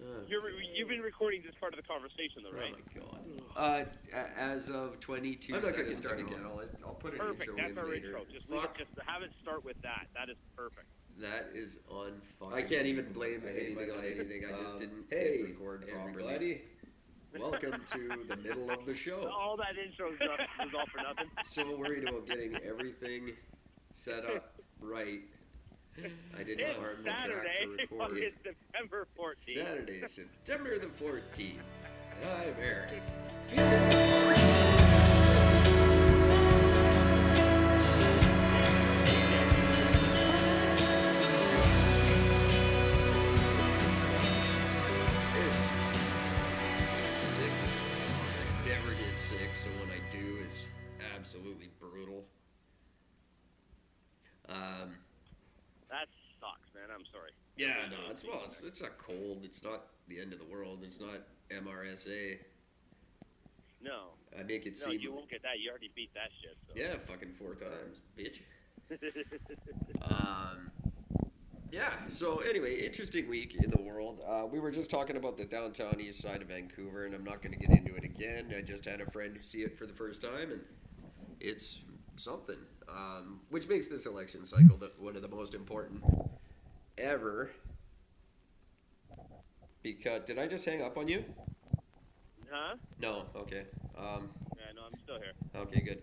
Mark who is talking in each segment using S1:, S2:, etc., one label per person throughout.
S1: You've been recording this part of the conversation, though, right?
S2: Oh my god. As of 22
S3: I'm not going to
S2: seconds
S3: start
S2: ago.
S3: again. I'll put an
S1: Perfect.
S3: intro
S1: That's
S3: in
S1: our
S3: later.
S1: intro. Just leave it.
S3: Fuck.
S1: Just have it start with that. That is perfect.
S2: That is on fire.
S3: I can't even blame anything on anything. I just didn't
S2: Hey,
S3: hit record properly.
S2: everybody.
S3: Welcome to the middle of the show.
S1: All that intro stuff was all for nothing.
S3: So worried about getting everything set up right. I didn't
S1: It's
S3: harm the track
S1: Saturday,
S3: to record.
S1: fucking September 14th.
S3: Saturday, September the 14th. And I'm Eric. Never get sick, so when I do, it's absolutely brutal.
S1: That sucks, man. I'm sorry.
S3: Yeah, no, it's not cold. It's not the end of the world. It's not MRSA.
S1: No.
S3: I make it
S1: No,
S3: seem.
S1: you won't get that. You already beat that shit. So.
S3: Yeah, fucking 4 times, bitch. Yeah. So anyway, interesting week in the world. We were just talking about the downtown east side of Vancouver, and I'm not going to get into it again. I just had a friend see it for the first time, and it's something. Which makes this election cycle one of the most important ever. Because did I just hang up on you?
S1: Huh?
S3: No. Okay.
S1: Yeah, no, I'm still here.
S3: Okay, good.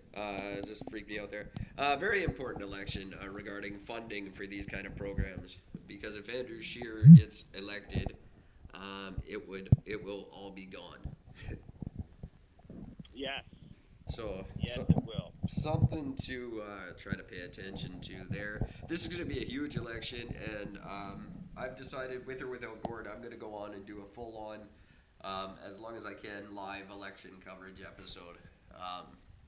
S3: Just freaked me out there. Very important election regarding funding for these kind of programs. Because if Andrew Scheer gets elected, it will all be gone.
S1: Yes.
S3: So
S1: Yes, it will.
S3: something to try to pay attention to there. This is going to be a huge election, and I've decided, with or without Gord, I'm going to go on and do a full-on, as long as I can, live election coverage episode.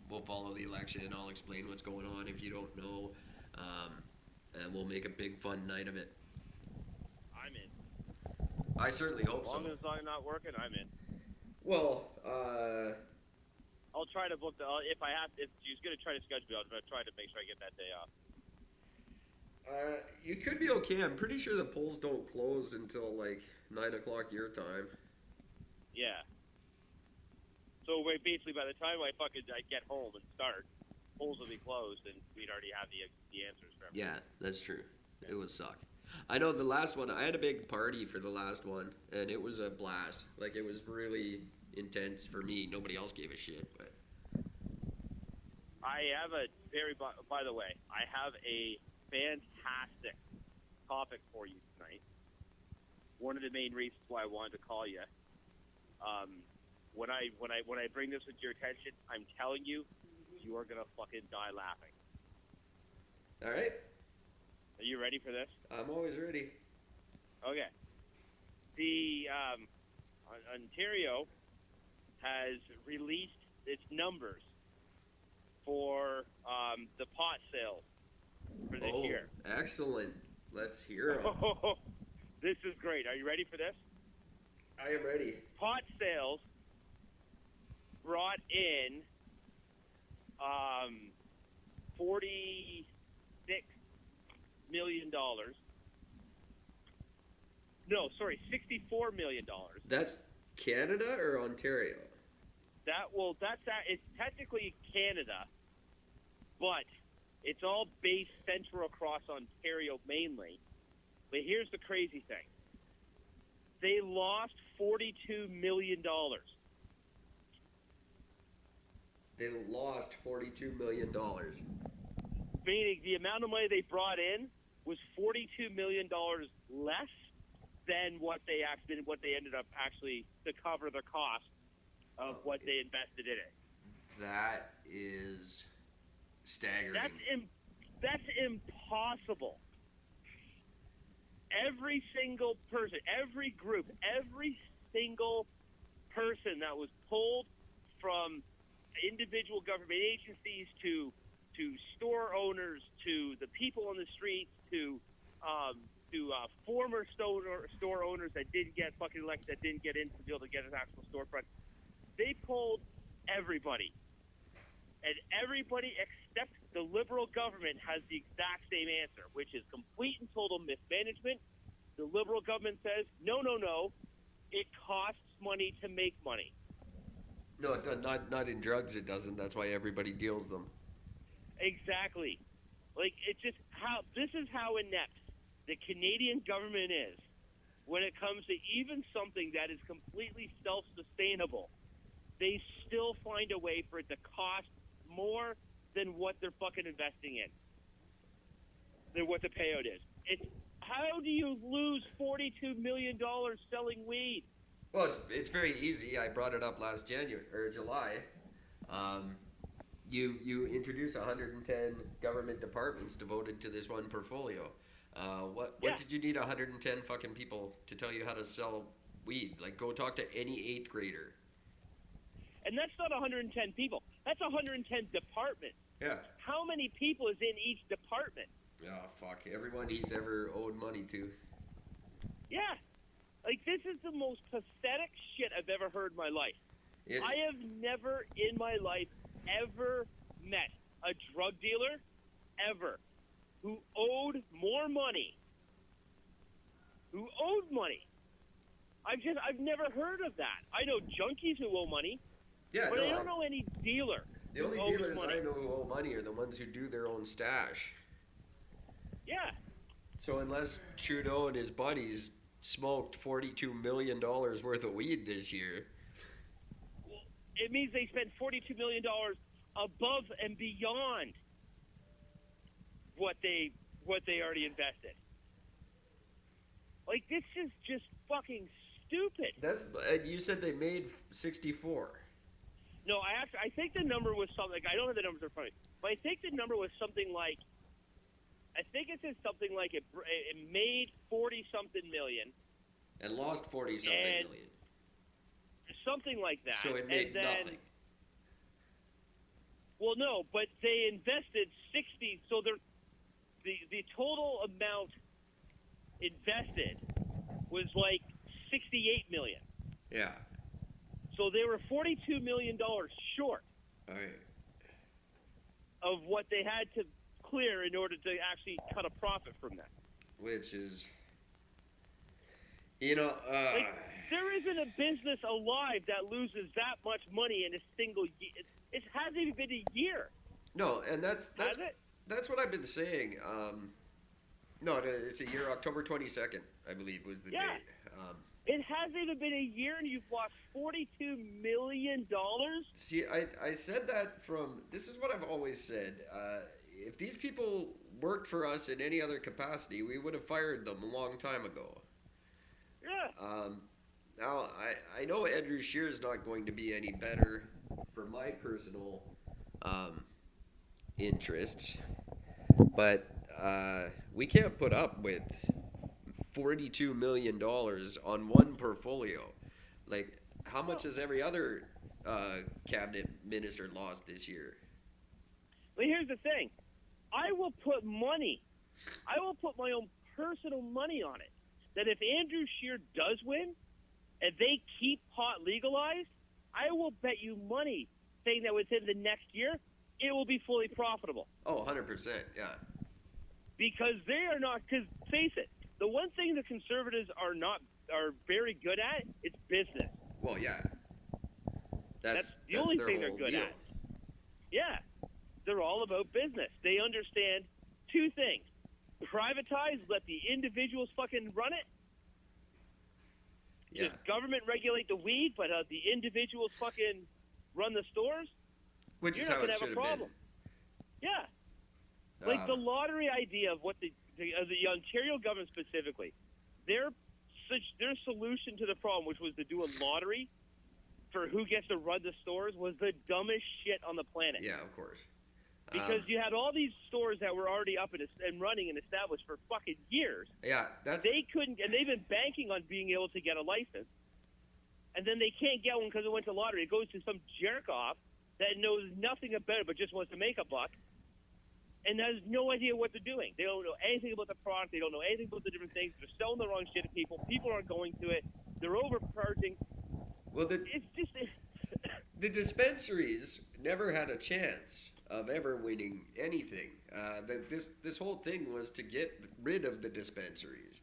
S3: We'll follow the election, and I'll explain what's going on if you don't know, and we'll make a big fun night of it.
S1: I'm in.
S3: I certainly hope
S1: As long
S3: so.
S1: as I'm not working, I'm in.
S3: Well,
S1: I'll try to book the. If she's gonna try to schedule me, I'll try to make sure I get that day off.
S3: you could be okay. I'm pretty sure the polls don't close until like 9 o'clock your time.
S1: Yeah. So basically, by the time I get home and start, polls will be closed, and we'd already have the answers for everything.
S3: Yeah, that's true. It would suck. I know the last one, I had a big party for the last one, and it was a blast. Like, it was really intense for me. Nobody else gave a shit, but...
S1: I have by the way, I have a fantastic topic for you tonight. One of the main reasons why I wanted to call you. When I bring this to your attention, I'm telling you, you are gonna fucking die laughing.
S3: All right.
S1: Are you ready for this?
S3: I'm always ready.
S1: Okay. The Ontario has released its numbers for the pot sales for this year.
S3: Excellent. Let's hear them.
S1: This is great. Are you ready for this?
S3: I am ready.
S1: Pot sales brought in $46 million. No, sorry, $64 million.
S3: That's Canada or Ontario?
S1: It's technically Canada, but it's all based central across Ontario mainly. But here's the crazy thing. They lost $42 million.
S3: They lost $42 million.
S1: Meaning the amount of money they brought in was $42 million less than what they ended up actually to cover the cost of what they invested in it.
S3: That is staggering.
S1: That's impossible. Every single person, every group, every single person that was pulled from individual government agencies to store owners, to the people on the streets, to former store owners that didn't get fucking elected, that didn't get in to be able to get an actual storefront. They pulled everybody. And everybody except the Liberal government has the exact same answer, which is complete and total mismanagement. The Liberal government says, no, it costs money to make money.
S3: No, not in drugs. It doesn't. That's why everybody deals them.
S1: Exactly. Like, it's just this is how inept the Canadian government is when it comes to even something that is completely self-sustainable. They still find a way for it to cost more than what they're fucking investing in, than what the payout is. How do you lose $42 million selling weed?
S3: Well, it's very easy. I brought it up last July. You introduce 110 government departments devoted to this one portfolio. What
S1: Yeah.
S3: did you need 110 fucking people to tell you how to sell weed? Like, go talk to any 8th grader.
S1: And that's not 110 people. That's 110 departments.
S3: Yeah.
S1: How many people is in each department?
S3: Oh, fuck. Everyone he's ever owed money to.
S1: Yeah. Like, this is the most pathetic shit I've ever heard in my life.
S3: It's,
S1: I have never in my life ever met a drug dealer, ever, who owed more money. Who owed money. I've never heard of that. I know junkies who owe money,
S3: yeah,
S1: but
S3: no,
S1: I don't know any dealer.
S3: the
S1: who
S3: only
S1: owes
S3: dealers
S1: money.
S3: I know who owe money are the ones who do their own stash.
S1: Yeah.
S3: So unless Trudeau and his buddies smoked $42 million worth of weed this year,
S1: It means they spent $42 million above and beyond what they already invested. Like, this is just fucking stupid.
S3: you said they made 64.
S1: No, I think the number was something. I don't have the numbers in front of me, but I think the number was something like. I think it said something like it made 40-something million.
S3: And lost 40-something
S1: And-
S3: million.
S1: Something like that.
S3: So it made
S1: and then,
S3: nothing.
S1: Well, no, but they invested 60. So the total amount invested was like 68 million.
S3: Yeah.
S1: So they were $42 million short
S3: All right.
S1: of what they had to clear in order to actually cut a profit from that.
S3: Which is,
S1: Like, there isn't a business alive that loses that much money in a single year. It hasn't even been a year,
S3: no, and that's
S1: has it?
S3: that's what I've been saying. No, it's a year. October 22nd, I believe, was the
S1: Yeah.
S3: date.
S1: It hasn't even been a year, and you've lost $42 million?
S3: See, I said that from. This is what I've always said. If these people worked for us in any other capacity, we would have fired them a long time ago.
S1: Yeah.
S3: Now, I know Andrew Scheer is not going to be any better for my personal interests, but we can't put up with $42 million on one portfolio. Like, how much has every other cabinet minister lost this year?
S1: But here's the thing. I will put money. I will put my own personal money on it. That if Andrew Scheer does win, and they keep pot legalized, I will bet you money saying that within the next year, it will be fully profitable.
S3: Oh, 100%, yeah.
S1: Because they are not, because face it, the one thing the conservatives are very good at is business.
S3: Well, yeah.
S1: That's the only
S3: their
S1: thing they're
S3: whole
S1: good
S3: deal.
S1: at. Yeah. They're all about business. They understand two things. Privatize, let the individuals fucking run it.
S3: Yeah.
S1: Just government regulate the weed, but the individuals fucking run the stores.
S3: Which
S1: You're
S3: is
S1: not
S3: how
S1: gonna
S3: it
S1: have
S3: should
S1: a
S3: have
S1: problem.
S3: been.
S1: Yeah. Like the lottery idea of what the Ontario government specifically, their solution to the problem, which was to do a lottery for who gets to run the stores, was the dumbest shit on the planet.
S3: Yeah, of course.
S1: Because you had all these stores that were already up and running and established for fucking years.
S3: Yeah, that's
S1: They couldn't, and they've been banking on being able to get a license. And then they can't get one because it went to lottery. It goes to some jerk off that knows nothing about it but just wants to make a buck. And has no idea what they're doing. They don't know anything about the product. They don't know anything about the different things. They're selling the wrong shit to people. People aren't going to it. They're overcharging.
S3: well.
S1: It's just...
S3: The dispensaries never had a chance of ever winning anything. This whole thing was to get rid of the dispensaries.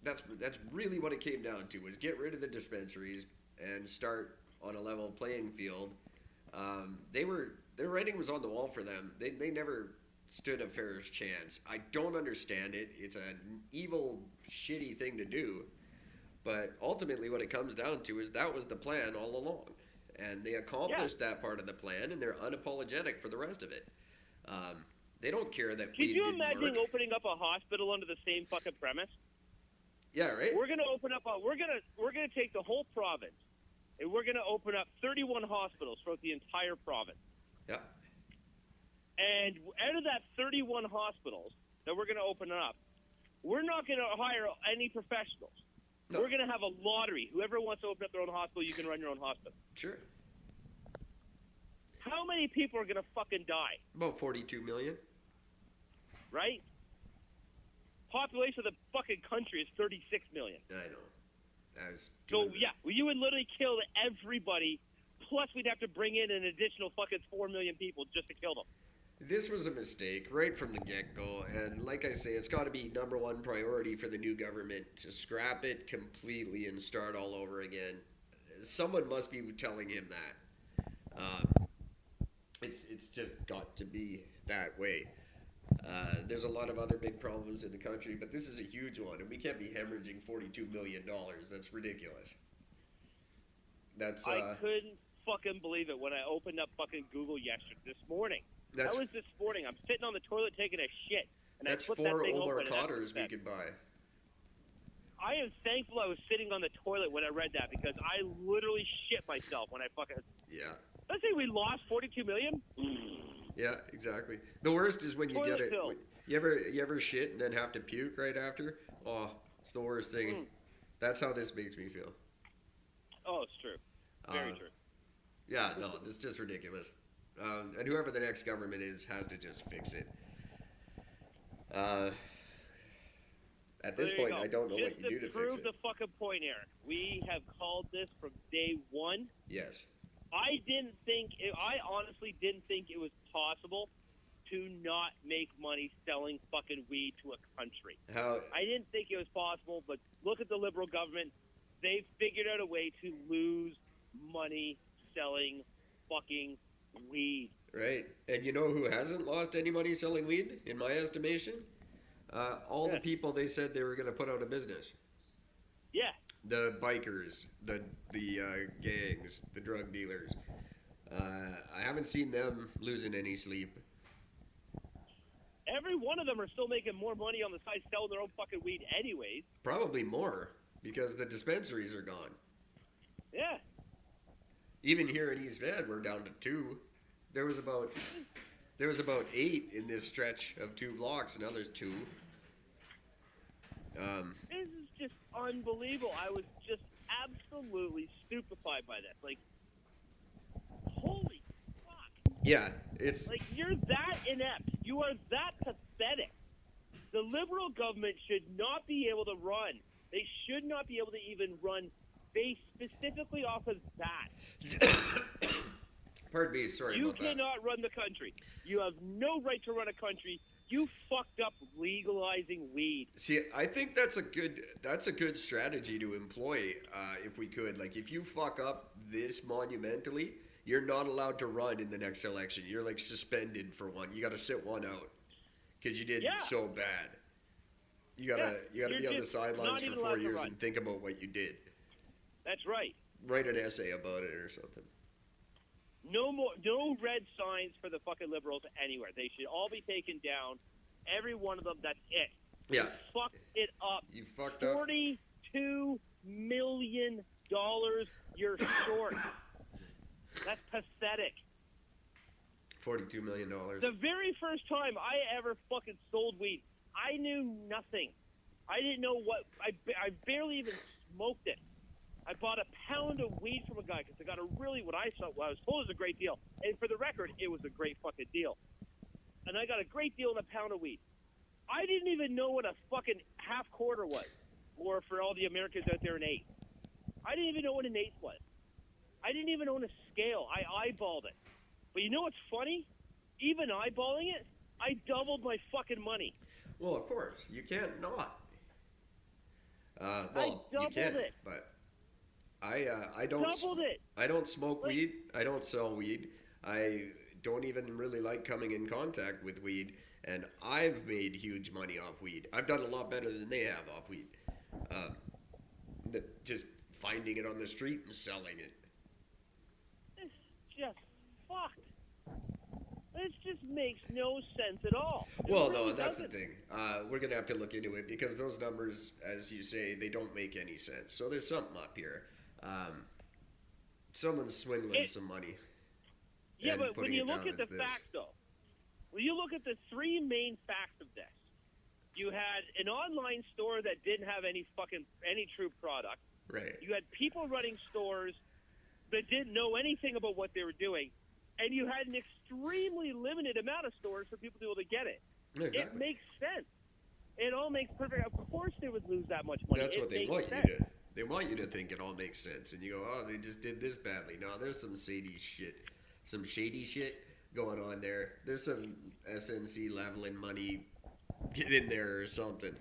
S3: that's really what it came down to, was get rid of the dispensaries and start on a level playing field. Their writing was on the wall for them. They never stood a fair chance. I don't understand it. It's an evil, shitty thing to do. But ultimately, what it comes down to is that was the plan all along. And they accomplished that part of the plan, and they're unapologetic for the rest of it. They don't care that
S1: Can
S3: weed
S1: you
S3: didn't
S1: imagine
S3: work.
S1: opening up a hospital under the same fucking premise?
S3: Yeah, right?
S1: We're gonna open up we're gonna take the whole province, and we're gonna open up 31 hospitals throughout the entire province.
S3: Yeah.
S1: And out of that 31 hospitals that we're gonna open up, we're not gonna hire any professionals.
S3: No.
S1: We're gonna have a lottery. Whoever wants to open up their own hospital, you can run your own hospital.
S3: Sure.
S1: How many people are gonna fucking die?
S3: About 42 million.
S1: Right? Population of the fucking country is 36 million.
S3: I know. That was
S1: So yeah, you would literally kill everybody. Plus, we'd have to bring in an additional fucking 4 million people just to kill them.
S3: This was a mistake right from the get-go, and like I say, it's got to be number one priority for the new government to scrap it completely and start all over again. Someone must be telling him that. It's just got to be that way. There's a lot of other big problems in the country, but this is a huge one, and we can't be hemorrhaging $42 million. That's ridiculous. That's
S1: I couldn't fucking believe it when I opened up fucking Google this morning. That was this morning. I'm sitting on the toilet taking a shit, and
S3: that's
S1: I put
S3: 4
S1: that thing
S3: Omar
S1: open.
S3: Cotters we could buy.
S1: I am thankful I was sitting on the toilet when I read that, because I literally shit myself when I fucking.
S3: Yeah.
S1: Let's say we lost 42 million.
S3: Yeah, exactly. The worst is when you
S1: Toilet
S3: get it.
S1: filled.
S3: You ever shit and then have to puke right after? Oh, it's the worst thing. That's how this makes me feel.
S1: Oh, it's true. Very true.
S3: Yeah, no, it's just ridiculous. And whoever the next government is has to just fix it. At this
S1: There you
S3: point,
S1: go.
S3: I don't know
S1: Just
S3: what you do to fix
S1: prove
S3: it.
S1: the fucking point, Eric. We have called this from day one.
S3: Yes.
S1: I honestly didn't think it was possible to not make money selling fucking weed to a country.
S3: How?
S1: I didn't think it was possible, but look at the Liberal government. They've figured out a way to lose money selling fucking weed.
S3: Right. And you know who hasn't lost any money selling weed, in my estimation? All the people they said they were going to put out of business.
S1: Yeah.
S3: The bikers, the gangs, the drug dealers. I haven't seen them losing any sleep.
S1: Every one of them are still making more money on the side selling their own fucking weed anyways.
S3: Probably more, because the dispensaries are gone.
S1: Yeah.
S3: Even here in East Van, we're down to 2. There was about 8 in this stretch of 2 blocks, and now there's 2.
S1: This is just unbelievable. I was just absolutely stupefied by this. Like, holy fuck.
S3: Yeah, it's
S1: Like, you're that inept. You are that pathetic. The Liberal government should not be able to run. They should not be able to even run based specifically off of that.
S3: Pardon me, sorry
S1: You
S3: about that.
S1: cannot run the country. You have no right to run a country. You fucked up legalizing weed.
S3: See, I think that's a good strategy to employ if we could. Like, if you fuck up this monumentally, you're not allowed to run in the next election. You're like suspended for one. You got to sit one out because you did so bad. You gotta be on the
S1: just
S3: sidelines
S1: not
S3: for
S1: even
S3: 4
S1: allowed to
S3: years
S1: run.
S3: and think about what you did.
S1: That's right.
S3: Write an essay about it or something.
S1: No red signs for the fucking Liberals anywhere. They should all be taken down. Every one of them. That's it.
S3: Yeah.
S1: You fucked it up.
S3: You fucked up.
S1: $42 million. You're short. That's pathetic.
S3: $42 million.
S1: The very first time I ever fucking sold weed, I knew nothing. I didn't know what. I barely even smoked it. I bought a pound of weed from a guy because I got what I was told was a great deal. And for the record, it was a great fucking deal. And I got a great deal on a pound of weed. I didn't even know what a fucking half quarter was, or for all the Americans out there, an eighth. I didn't even know what an eighth was. I didn't even own a scale. I eyeballed it. But you know what's funny? Even eyeballing it, I doubled my fucking money.
S3: Well, of course. You can't not. Well, you
S1: doubled
S3: can,
S1: it.
S3: but I don't
S1: Doubled it.
S3: I don't smoke
S1: Like-
S3: weed. I don't sell weed. I don't even really like coming in contact with weed, and I've made huge money off weed. I've done a lot better than they have off weed. Just finding it on the street and selling it.
S1: It's just fucked. This just makes no sense at all. It
S3: Well,
S1: really
S3: no, and that's the
S1: doesn't.
S3: thing. We're gonna have to look into it because those numbers, as you say, they don't make any sense. So there's something up here. Someone's swindling
S1: It-
S3: some money.
S1: Yeah,
S3: and
S1: but when
S3: putting
S1: you
S3: it
S1: look
S3: down
S1: at the
S3: as this.
S1: facts, though, when you look at the three main facts of this, you had an online store that didn't have any true product.
S3: Right.
S1: You had people running stores that didn't know anything about what they were doing, and you had an extremely limited amount of stores for people to be able to get it.
S3: Exactly.
S1: It makes sense. It all makes perfect. Of course, they would lose that much money.
S3: That's
S1: It
S3: what they
S1: makes
S3: want
S1: sense.
S3: you to. They want you to think it all makes sense, and you go, "Oh, they just did this badly." No, there's some shady shit going on there. There's some SNC leveling money get in there or something.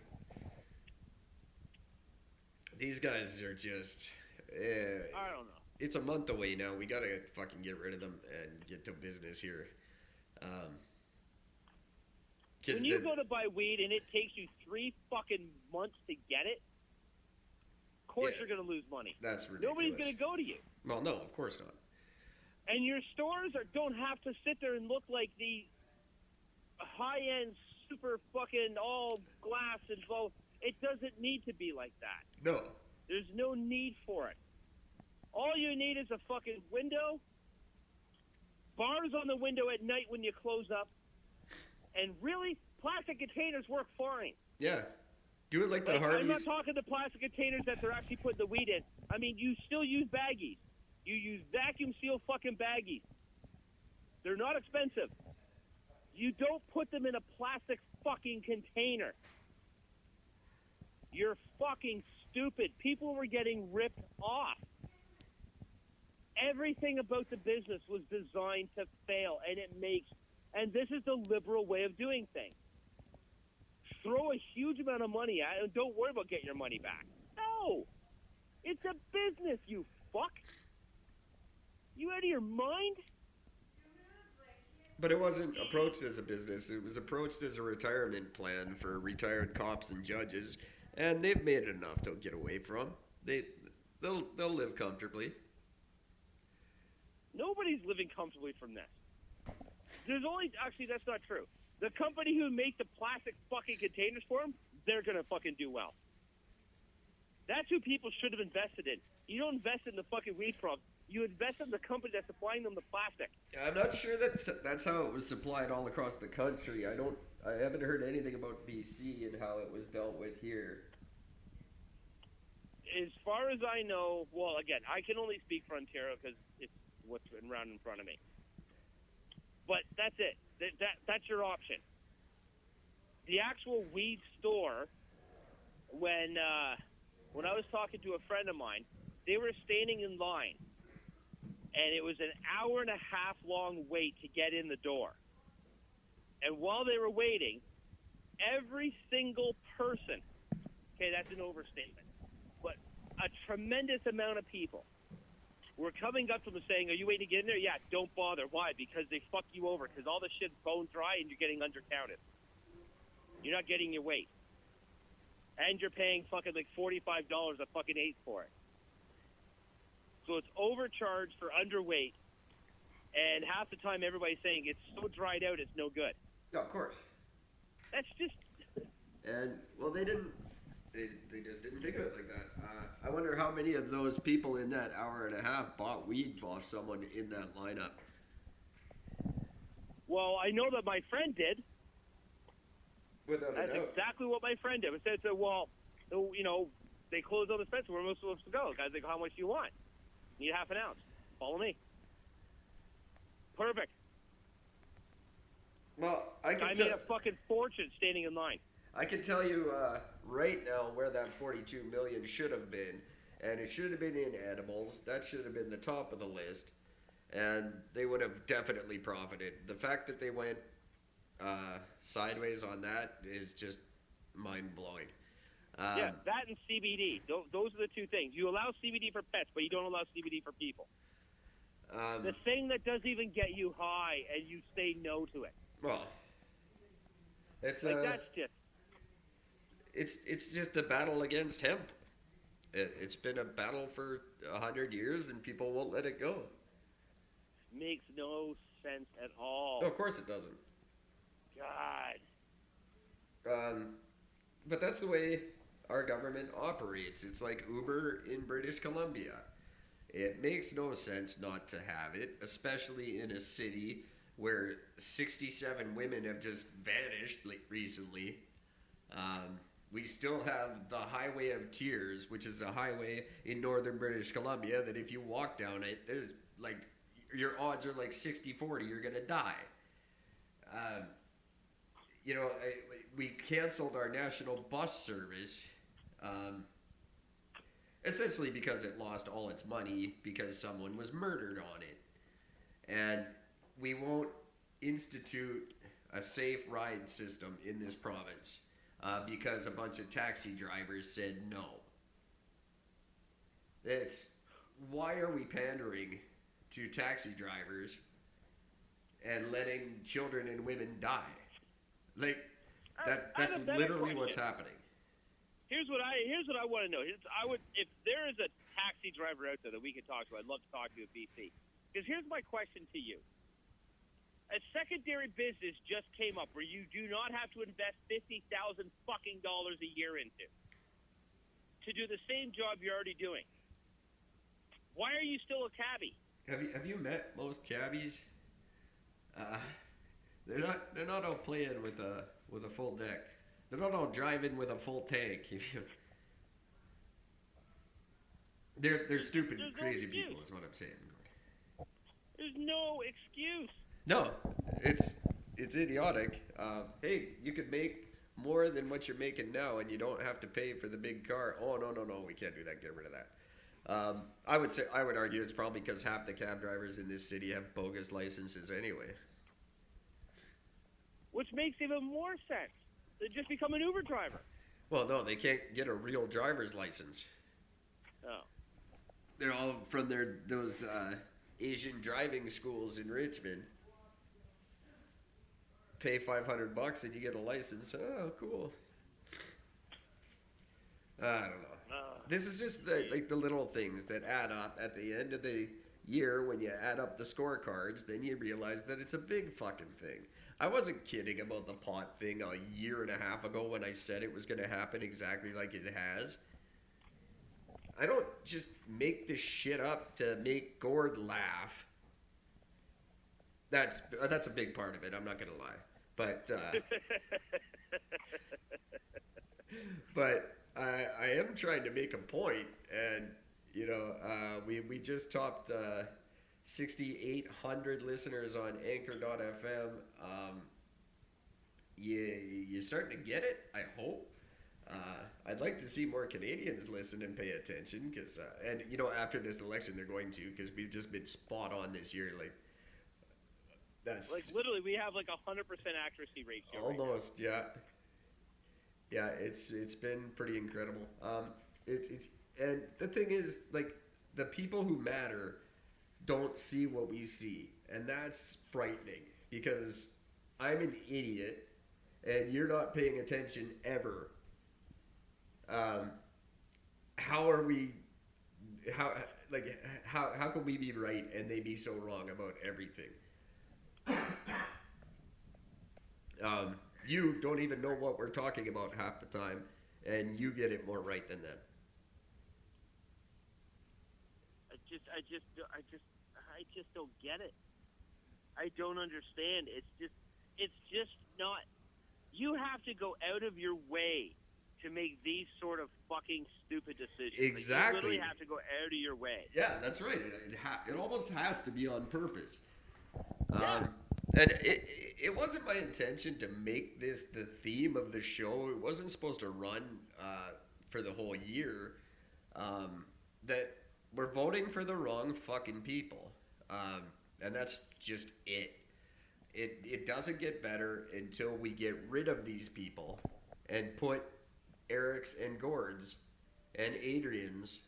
S3: These guys are just.
S1: I don't know.
S3: It's a month away now. We gotta fucking get rid of them and get to business here. 'Cause
S1: When you
S3: the-
S1: go to buy weed and it takes you 3 fucking months to get it, of course
S3: Yeah.
S1: you're going to lose money.
S3: that's ridiculous.
S1: Nobody's going to go to you.
S3: Well, no, of course not.
S1: And your stores don't have to sit there and look like the high-end, super fucking all glass and both. It doesn't need to be like that.
S3: No.
S1: There's no need for it. All you need is a fucking window, bars on the window at night when you close up, and really, plastic containers work fine.
S3: Yeah. Do it like the
S1: Like, I'm not
S3: Harveys.
S1: talking the plastic containers that they're actually putting the weed in. I mean, you still use baggies. You use vacuum seal fucking baggies. They're not expensive. You don't put them in a plastic fucking container. You're fucking stupid. People were getting ripped off. Everything about the business was designed to fail, and this is the liberal way of doing things. Throw a huge amount of money at it and don't worry about getting your money back. No! It's a business, you fuck! You out of your mind?
S3: But it wasn't approached as a business. It was approached as a retirement plan for retired cops and judges, and they've made enough to get away from. They'll live comfortably.
S1: Nobody's living comfortably from this. Actually, that's not true. The company who make the plastic fucking containers for them, they're gonna fucking do well. That's who people should have invested in. You don't invest in the fucking weed crop. You invest in the company that's supplying them the plastic.
S3: I'm not sure that's how it was supplied all across the country. I haven't heard anything about BC and how it was dealt with here.
S1: As far as I know, well, again, I can only speak for Ontario because it's what's around in front of me. But that's it. That's your option. The actual weed store, when I was talking to a friend of mine, they were standing in line, and it was an hour and a half long wait to get in the door. And while they were waiting, every single person, okay, that's an overstatement, but a tremendous amount of people were coming up to them saying, "Are you waiting to get in there?" "Yeah, don't bother." Why? Because they fuck you over, because all the shit's bone dry and you're getting undercounted. You're not getting your weight. And you're paying fucking like $45 a fucking eighth for it. So it's overcharged for underweight, and half the time everybody's saying it's so dried out it's no good.
S3: Yeah, of course.
S1: That's just...
S3: And well, they just didn't think of it like that. I wonder how many of those people in that hour and a half bought weed off someone in that lineup.
S1: Well, I know that my friend did.
S3: Without a
S1: That's
S3: doubt.
S1: exactly what my friend did. It said, well, you know, they closed all the dispensary. Where am I supposed to go? The guy's like, how much do you want? Need half an ounce. Follow me. Perfect.
S3: Well, I
S1: I made a fucking fortune standing in line.
S3: I can tell you right now where that 42 million should have been, and it should have been in edibles. That should have been the top of the list, and they would have definitely profited. The fact that they went sideways on that is just mind blowing.
S1: Yeah, that and CBD. Those are the two things. You allow CBD for pets, but you don't allow CBD for people. The thing that doesn't even get you high, and you say no to it.
S3: Well, it's
S1: That's just.
S3: it's just the battle against hemp. It's been a battle for 100 years, and people won't let it go.
S1: Makes no sense at all.
S3: No, of course it doesn't.
S1: God.
S3: But that's the way our government operates. It's like Uber in British Columbia. It makes no sense not to have it, especially in a city where 67 women have just vanished recently. We still have the Highway of Tears, which is a highway in northern British Columbia that if you walk down it, there's like, your odds are like 60-40, you're going to die. We canceled our national bus service, essentially because it lost all its money because someone was murdered on it. And we won't institute a safe ride system in this province because a bunch of taxi drivers said no. Why are we pandering to taxi drivers and letting children and women die? Like, that's literally what's happening.
S1: Here's what I want to know. If there is a taxi driver out there that we could talk to, I'd love to talk to you at BC. Because here's my question to you. A secondary business just came up where you do not have to invest $50,000 fucking dollars a year into to do the same job you're already doing. Why are you still a cabbie?
S3: Have you met most cabbies? They're not all playing with a full deck. They're not all driving with a full tank. They're stupid, crazy people, is what I'm saying.
S1: There's no excuse.
S3: No, it's idiotic. Hey, you could make more than what you're making now, and you don't have to pay for the big car. Oh no, we can't do that. Get rid of that. I would argue it's probably because half the cab drivers in this city have bogus licenses anyway.
S1: Which makes even more sense. They just become an Uber driver.
S3: Well, no, they can't get a real driver's license.
S1: Oh.
S3: They're all from those Asian driving schools in Richmond. Pay $500 and you get a license. Oh, cool. I don't know. This is just the little things that add up at the end of the year. When you add up the scorecards, then you realize that it's a big fucking thing. I wasn't kidding about the pot thing a year and a half ago when I said it was going to happen exactly like it has. I don't just make this shit up to make Gord laugh. That's a big part of it, I'm not going to lie. But I am trying to make a point, and we just topped 6,800 listeners on Anchor.fm. You starting to get it? I hope. I'd like to see more Canadians listen and pay attention, because after this election they're going to, because we've just been spot on this year. That's
S1: literally we have 100% accuracy ratio.
S3: Almost, right yeah. It's been pretty incredible. And the thing is, the people who matter don't see what we see, and that's frightening, because I'm an idiot and you're not paying attention ever. How can we be right and they be so wrong about everything? You don't even know what we're talking about half the time, and you get it more right than them.
S1: I just don't get it. I don't understand. It's just not. You have to go out of your way to make these sort of fucking stupid decisions.
S3: Exactly.
S1: You literally have to go out of your way.
S3: Yeah, that's right. It almost has to be on purpose.
S1: Yeah.
S3: And it wasn't my intention to make this the theme of the show. It wasn't supposed to run for the whole year. That we're voting for the wrong fucking people. And that's just it. It doesn't get better until we get rid of these people and put Eric's and Gord's and Adrian's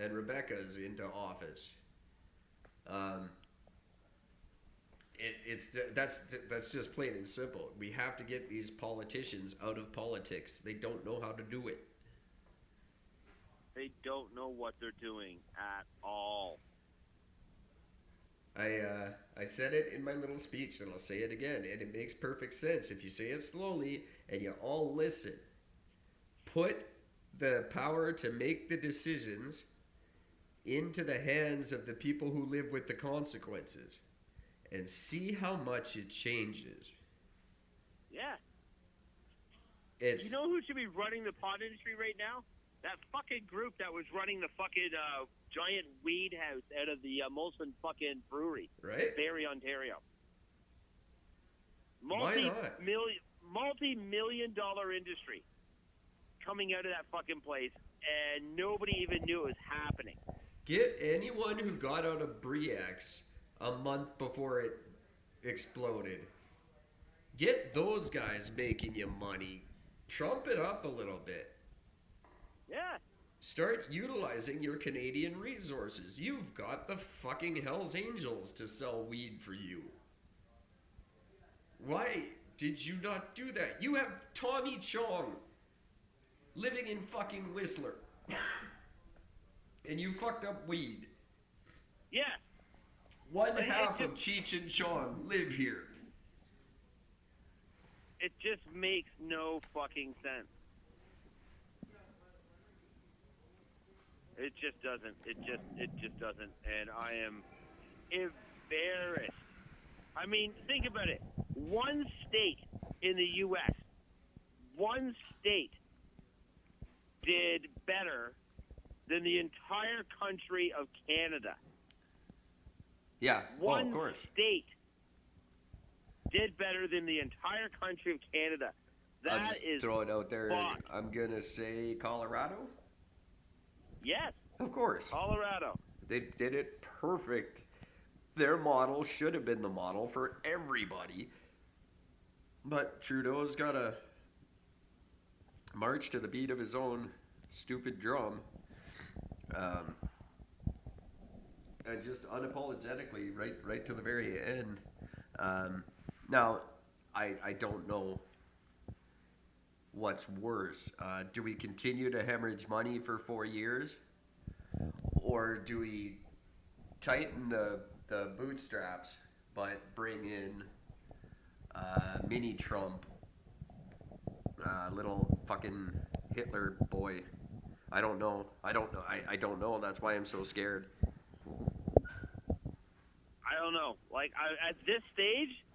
S3: and Rebecca's into office. That's just plain and simple. We have to get these politicians out of politics. They don't know how to do it.
S1: They don't know what they're doing at all.
S3: I said it in my little speech, and I'll say it again, and it makes perfect sense if you say it slowly and you all listen. Put the power to make the decisions into the hands of the people who live with the consequences, and see how much it changes.
S1: Yeah.
S3: It's
S1: You know who should be running the pot industry right now? That fucking group that was running the fucking giant weed house out of the Molson fucking brewery,
S3: right.
S1: Barrie, Ontario.
S3: Why not?
S1: Multi-million dollar industry coming out of that fucking place, and nobody even knew it was happening.
S3: Get anyone who got out of Bre-X a month before it exploded. Get those guys making you money. Trump it up a little bit.
S1: Yeah.
S3: Start utilizing your Canadian resources. You've got the fucking Hells Angels to sell weed for you. Why did you not do that? You have Tommy Chong living in fucking Whistler. And you fucked up weed.
S1: Yeah.
S3: One
S1: But
S3: half
S1: it
S3: of Cheech and Chong live here.
S1: It just makes no fucking sense. It just doesn't. It just doesn't. And I am embarrassed. I mean, think about it. One state in the U.S., one state did better than the entire country of Canada.
S3: Yeah,
S1: One state did better than the entire country of Canada.
S3: I'll
S1: That
S3: just
S1: is
S3: throw it out there.
S1: fucked.
S3: I'm gonna say Colorado.
S1: Yes,
S3: Of course,
S1: Colorado.
S3: they did it perfect. Their model should have been the model for everybody. But Trudeau's got to march to the beat of his own stupid drum. And just unapologetically, right to the very end. Now, I don't know what's worse. Do we continue to hemorrhage money for 4 years? Or do we tighten the bootstraps but bring in mini Trump, little fucking Hitler boy? I don't know. I don't know. That's why I'm so scared.
S1: I don't know. Like, at this stage,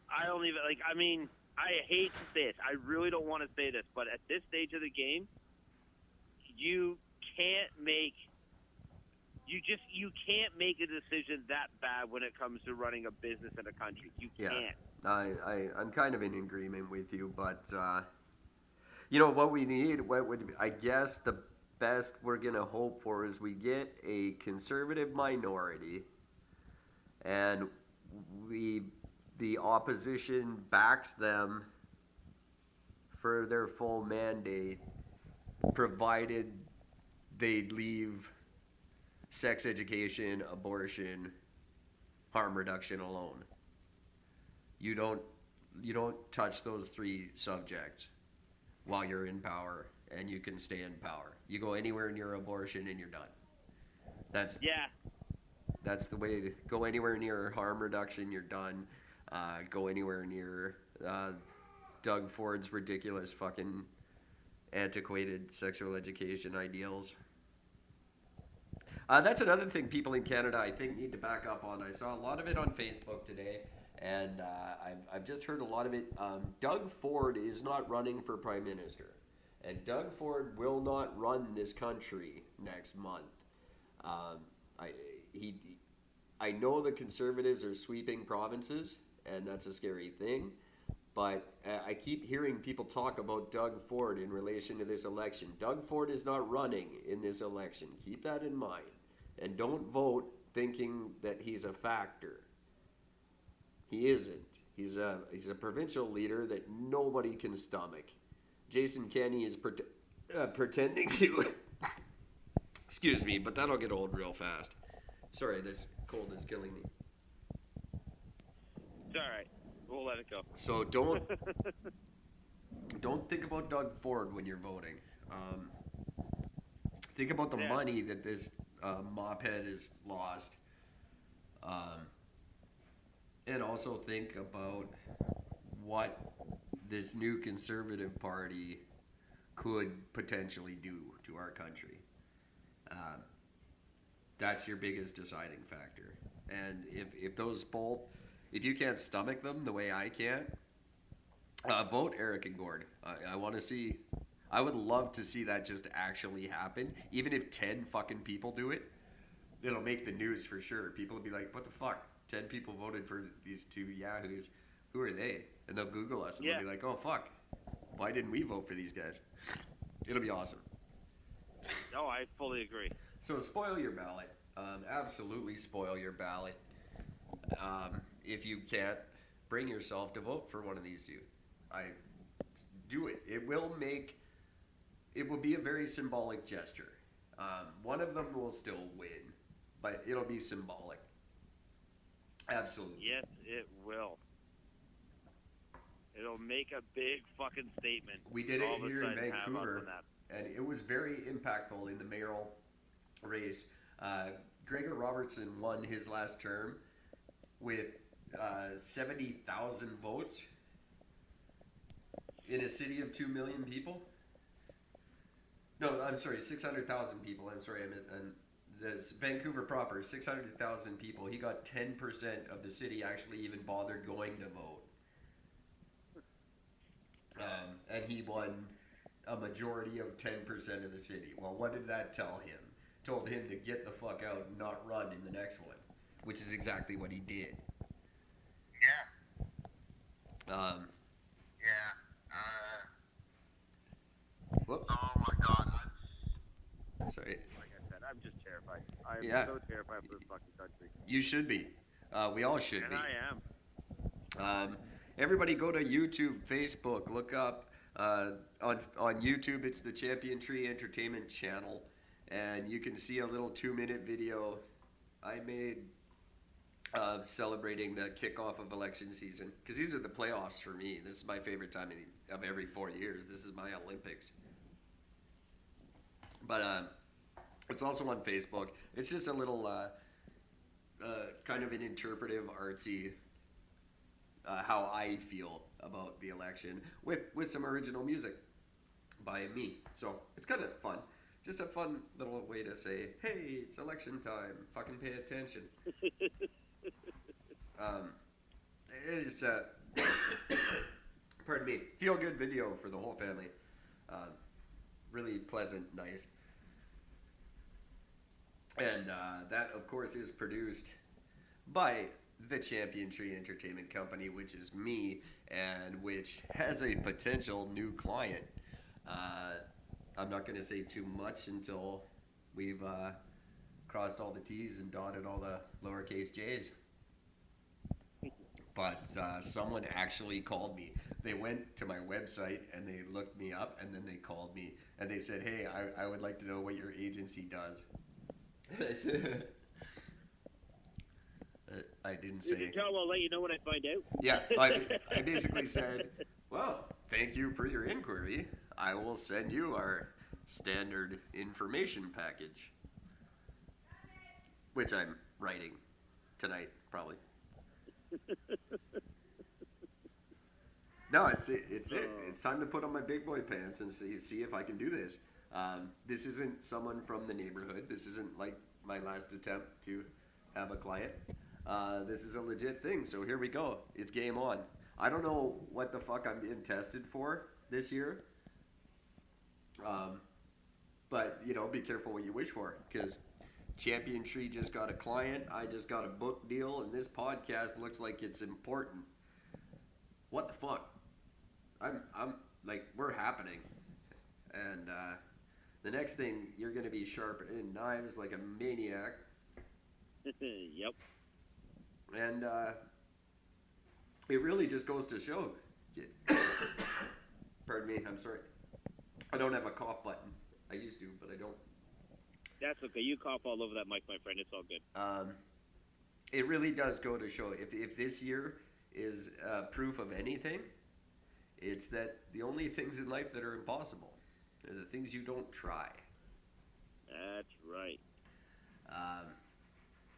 S1: I don't even, like, I mean, I hate to say it. I really don't want to say this, but at this stage of the game, you can't make a decision that bad when it comes to running a business in a country. You can't.
S3: I'm kind of in agreement with you, but you know what we need? What would I guess the best we're gonna hope for is we get a conservative minority, and the opposition backs them for their full mandate, provided they leave sex education, abortion, harm reduction alone. You don't touch those three subjects while you're in power, and you can stay in power. You go anywhere near abortion and you're done. That's the way to go. Anywhere near harm reduction, you're done. Go anywhere near Doug Ford's ridiculous fucking antiquated sexual education ideals. That's another thing people in Canada, I think, need to back up on. I saw a lot of it on Facebook today, and I've just heard a lot of it. Doug Ford is not running for Prime Minister, and Doug Ford will not run this country next month. I know the Conservatives are sweeping provinces, and that's a scary thing, but I keep hearing people talk about Doug Ford in relation to this election. Doug Ford is not running in this election. Keep that in mind. And don't vote thinking that he's a factor. He isn't. He's a provincial leader that nobody can stomach. Jason Kenney is pretending to. Excuse me, but that'll get old real fast. Sorry, this cold is killing me.
S1: It's all right. We'll let it go.
S3: So don't think about Doug Ford when you're voting. Think about the money that this mophead has lost. And also think about what this new Conservative Party could potentially do to our country. That's your biggest deciding factor. And if those both, if you can't stomach them the way I can, vote Eric and Gord. I want to see, I would love to see that just actually happen. Even if 10 fucking people do it, it'll make the news for sure. People will be like, what the fuck? 10 people voted for these two yahoos. Who are they? And they'll Google us and they'll be like, oh fuck, why didn't we vote for these guys? It'll be awesome.
S1: No, I fully agree.
S3: So spoil your ballot. Absolutely spoil your ballot. If you can't bring yourself to vote for one of these two, do it. It will be a very symbolic gesture. One of them will still win, but it'll be symbolic. Absolutely.
S1: Yes, it will. It'll make a big fucking statement.
S3: We did it
S1: all of a
S3: here in
S1: sudden have us
S3: Vancouver,
S1: on that.
S3: and it was very impactful in the mayoral race. Gregor Robertson won his last term with 70,000 votes in a city of 2 million people. No, I'm sorry, 600,000 people. I'm sorry, the Vancouver proper, 600,000 people. He got 10% of the city actually even bothered going to vote. And he won a majority of 10% of the city. Well, what did that tell him? Told him to get the fuck out and not run in the next one, which is exactly what he did.
S4: Yeah.
S3: Whoops.
S4: Oh my God.
S3: Sorry.
S1: Like I said, I'm just terrified. I'm
S3: Yeah.
S1: so terrified for this fucking country.
S3: You should be. We all should
S1: And
S3: be.
S1: I am.
S3: Everybody go to YouTube, Facebook, look up on YouTube. It's the Champion Tree Entertainment channel, and you can see a little 2-minute video I made celebrating the kickoff of election season, because these are the playoffs for me. This is my favorite time of every 4 years. This is my Olympics. But it's also on Facebook. It's just a little kind of an interpretive, artsy how I feel about the election with some original music by me. So it's kind of fun. Just a fun little way to say, hey, it's election time. Fucking pay attention. It is pardon me, feel good video for the whole family. Really pleasant, nice. And that, of course, is produced by the Champion Tree Entertainment Company, which is me, and which has a potential new client. I'm not going to say too much until we've crossed all the T's and dotted all the lowercase J's. But someone actually called me. They went to my website and they looked me up, and then they called me and they said, hey, I would like to know what your agency does. I said, I didn't
S1: You
S3: say.
S1: can tell I'll let you know when I find out.
S3: Yeah, I basically said, well, thank you for your inquiry. I will send you our standard information package, which I'm writing tonight, probably. No, it's it. It's time to put on my big boy pants and see if I can do this. This isn't someone from the neighborhood. This isn't like my last attempt to have a client. This is a legit thing, so here we go. It's game on. I don't know what the fuck I'm being tested for this year. But, you know, be careful what you wish for, because Champion Tree just got a client, I just got a book deal, and this podcast looks like it's important. What the fuck? I'm like, we're happening. And the next thing, you're going to be sharpening knives like a maniac.
S1: Yep.
S3: And it really just goes to show. Pardon me, I'm sorry. I don't have a cough button. I used to, but I don't.
S1: That's okay. You cough all over that mic, my friend. It's all good.
S3: It really does go to show if this year is proof of anything, it's that the only things in life that are impossible are the things you don't try.
S1: That's right.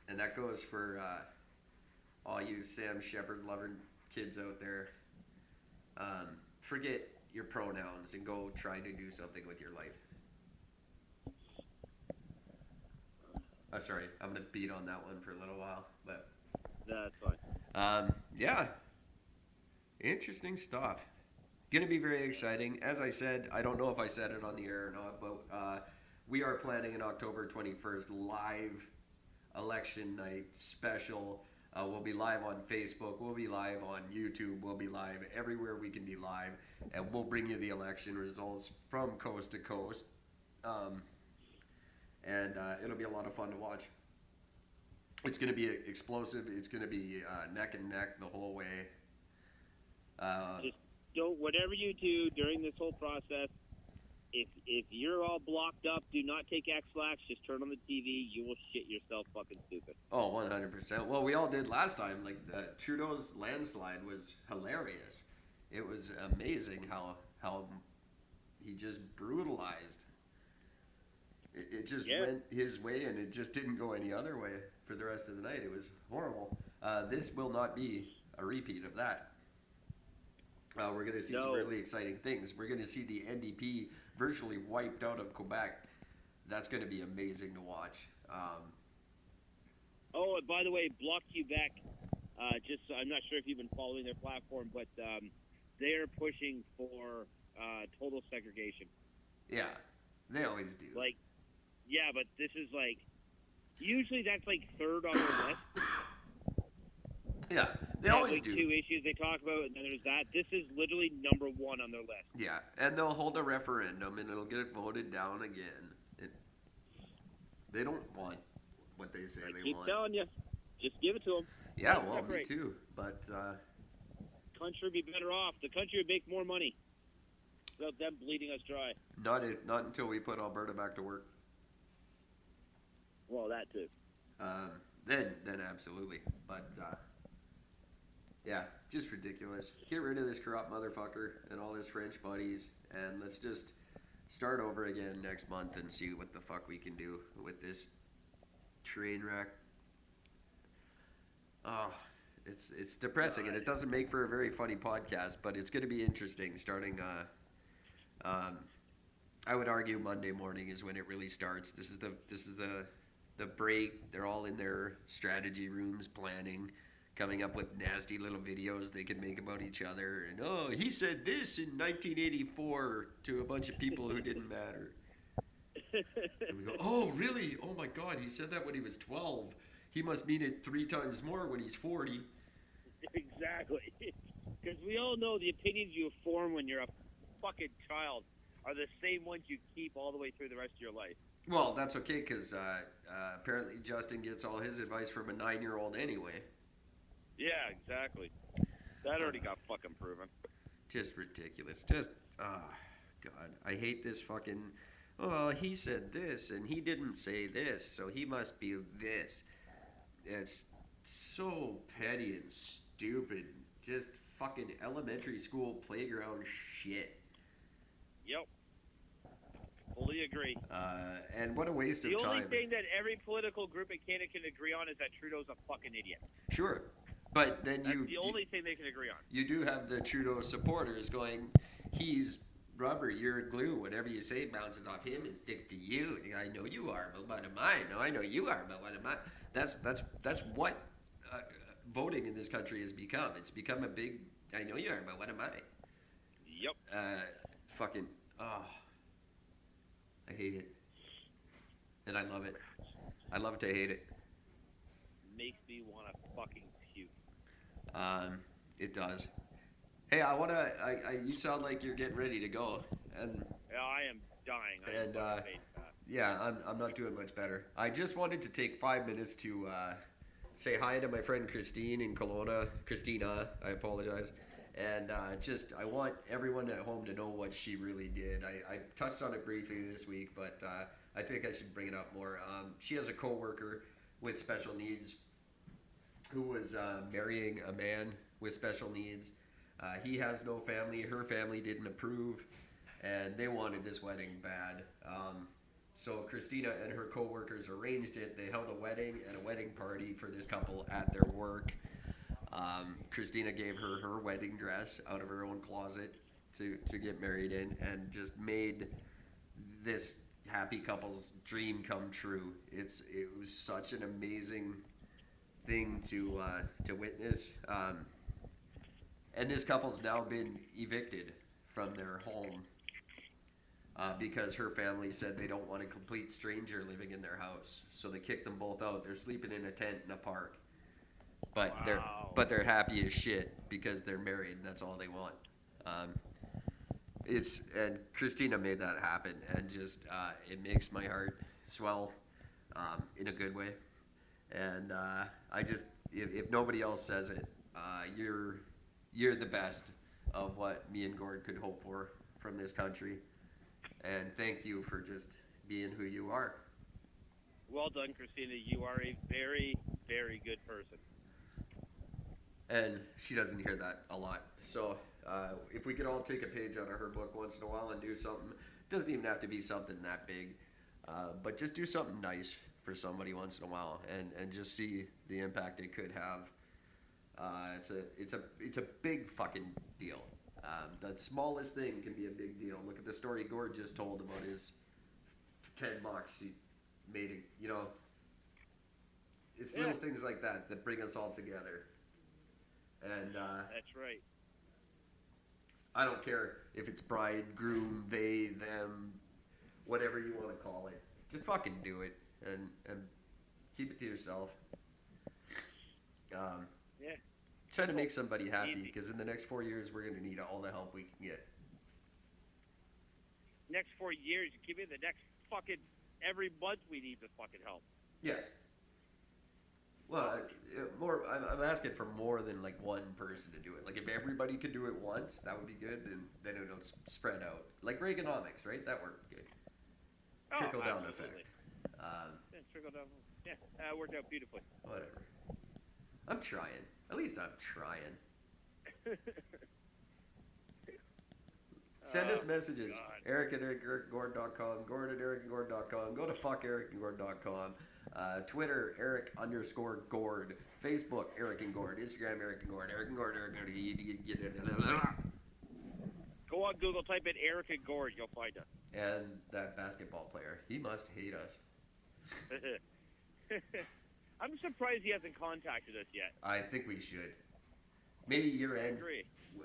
S3: And that goes for all you Sam Shepard loving kids out there. Forget your pronouns and go try to do something with your life. Sorry, I'm gonna beat on that one for a little while, but
S1: That's fine.
S3: yeah, interesting stuff. Gonna be very exciting. As I said, I don't know if I said it on the air or not, but we are planning an October 21st live election night special. We'll be live on Facebook. We'll be live on YouTube. We'll be live everywhere we can be live, and we'll bring you the election results from coast to coast. And it'll be a lot of fun to watch. It's going to be explosive. It's going to be neck and neck the whole way.
S1: Just don't, whatever you do during this whole process, if you're all blocked up, do not take X-Lax. Just turn on the TV. You will shit yourself fucking stupid.
S3: Oh, 100%. Well, we all did last time. Like, Trudeau's landslide was hilarious. It was amazing how he just brutalized. It just went his way, and it just didn't go any other way for the rest of the night. It was horrible. This will not be a repeat of that. We're going to see some really exciting things. We're going to see the NDP virtually wiped out of Quebec. That's going to be amazing to watch.
S1: Oh, and by the way, Bloc Quebec, just I'm not sure if you've been following their platform, but they're pushing for total segregation.
S3: Yeah, they always do.
S1: Like, yeah, but this is like, usually that's like third on their list.
S3: Yeah, they always do.
S1: 2 issues they talk about, and then there's that. This is literally number 1 on their list.
S3: Yeah, and they'll hold a referendum, and it'll get voted down again. They don't want what they say they
S1: Keep
S3: want.
S1: telling you, just give it to them.
S3: Yeah, well, me too. But
S1: country would be better off. The country would make more money without them bleeding us dry.
S3: not until we put Alberta back to work.
S1: Well, that too.
S3: Then absolutely. But yeah, just ridiculous. Get rid of this corrupt motherfucker and all his French buddies, and let's just start over again next month and see what the fuck we can do with this train wreck. Oh, it's depressing, and it doesn't make for a very funny podcast, but it's going to be interesting starting. I would argue Monday morning is when it really starts. This is the break. They're all in their strategy rooms planning, coming up with nasty little videos they can make about each other. And oh, he said this in 1984 to a bunch of people who didn't matter. And we go, oh really? Oh my God, he said that when he was 12. He must mean it 3 times more when he's 40.
S1: Exactly. Because we all know the opinions you form when you're a fucking child are the same ones you keep all the way through the rest of your life.
S3: Well, that's okay, because apparently Justin gets all his advice from a 9-year-old anyway.
S1: Yeah, exactly. That already got fucking proven.
S3: Just ridiculous. Just, God. I hate this fucking, oh, he said this, and he didn't say this, so he must be this. It's so petty and stupid. Just fucking elementary school playground shit.
S1: Yep. Fully agree.
S3: And what a waste of time.
S1: The only thing that every political group in Canada can agree on is that Trudeau's a fucking idiot.
S3: Sure. But then
S1: That's the only thing they can agree on.
S3: You do have the Trudeau supporters going, he's rubber, you're glue. Whatever you say bounces off him and sticks to you. I know you are, but what am I? No, I know you are, but what am I? That's what voting in this country has become. It's become a big, I know you are, but what am I?
S1: Yep.
S3: Fucking, I hate it. And I love it. I love to hate it.
S1: Makes me want to fucking puke.
S3: It does. Hey, you sound like you're getting ready to go. And
S1: Yeah, I am dying.
S3: And yeah, I'm not doing much better. I just wanted to take 5 minutes to say hi to my friend Christine in Kelowna. Christina, I apologize. And just, I want everyone at home to know what she really did. I touched on it briefly this week, but I think I should bring it up more. She has a coworker with special needs who was marrying a man with special needs. He has no family. Her family didn't approve, and they wanted this wedding bad. So Christina and her coworkers arranged it. They held a wedding and a wedding party for this couple at their work. Christina gave her wedding dress out of her own closet to get married in, and just made this happy couple's dream come true. It was such an amazing thing to witness. And this couple's now been evicted from their home because her family said they don't want a complete stranger living in their house. So they kicked them both out. They're sleeping in a tent in a park. But they're happy as shit because they're married. That's all they want. And Christina made that happen, and just it makes my heart swell in a good way. And I just, if nobody else says it, you're the best of what me and Gord could hope for from this country. And thank you for just being who you are.
S1: Well done, Christina. You are a very, very good person.
S3: And she doesn't hear that a lot. So if we could all take a page out of her book once in a while and do something, it doesn't even have to be something that big, but just do something nice for somebody once in a while, and just see the impact it could have. It's a big fucking deal. The smallest thing can be a big deal. Look at the story Gord just told about his 10 bucks he made it. You know, it's little things like that bring us all together. And
S1: that's right.
S3: I don't care if it's bride, groom, they, them, whatever you want to call it. Just fucking do it and keep it to yourself. Try to make somebody happy, because in the next 4 years we're going to need all the help we can get.
S1: Next 4 years, you give me the next fucking every month we need the fucking help.
S3: Yeah. Well, I'm asking for more than like one person to do it. Like if everybody could do it once, that would be good. Then it'll spread out. Like Reaganomics, right? That worked good. Trickle down effect.
S1: Trickle down. Yeah, that worked out beautifully.
S3: Whatever. I'm trying. At least I'm trying. Send us messages.
S1: God.
S3: Eric at ericgord.com. Gord at ericgord.com. Go to fuckericgord.com. Twitter, Eric_Gord. Facebook, Eric and Gord. Instagram, Eric and Gord. Eric and Gord, Eric and Gord.
S1: Go on Google, type in Eric and Gord, you'll find us.
S3: And that basketball player. He must hate us.
S1: I'm surprised he hasn't contacted us yet.
S3: I think we should. Maybe year end.
S1: I agree.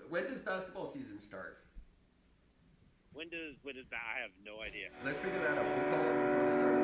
S3: When does basketball season start?
S1: When does that? I have no idea.
S3: Let's figure that out. We'll call it before the start of